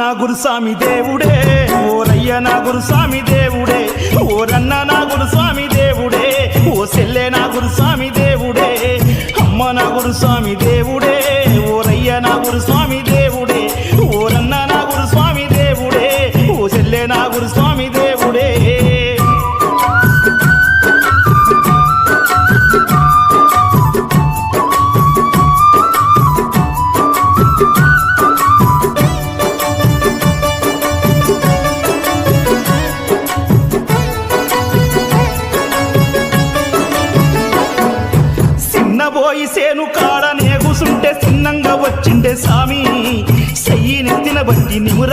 నా గురుస్వామి దేవుడే, ఓరయ్య నా గురుస్వామి దేవుడే, ఓరన్న నా గురుస్వామి దేవుడే, ఓ సెల్లె నా గురుస్వామి దేవుడే, అమ్మ నా గురుస్వామి దేవుడే, ఓరయ్య నా గురుస్వామి దేవుడే, ఓరన్న నా గురుస్వామి దేవుడే, ఓ సెల్లె నా గురుస్వామి దేవుడే. పోయి సేను కాడ నేగుసుంటే చిన్నంగా వచ్చిండే సామి, చెయ్యి నెత్తిన బట్టి నిముర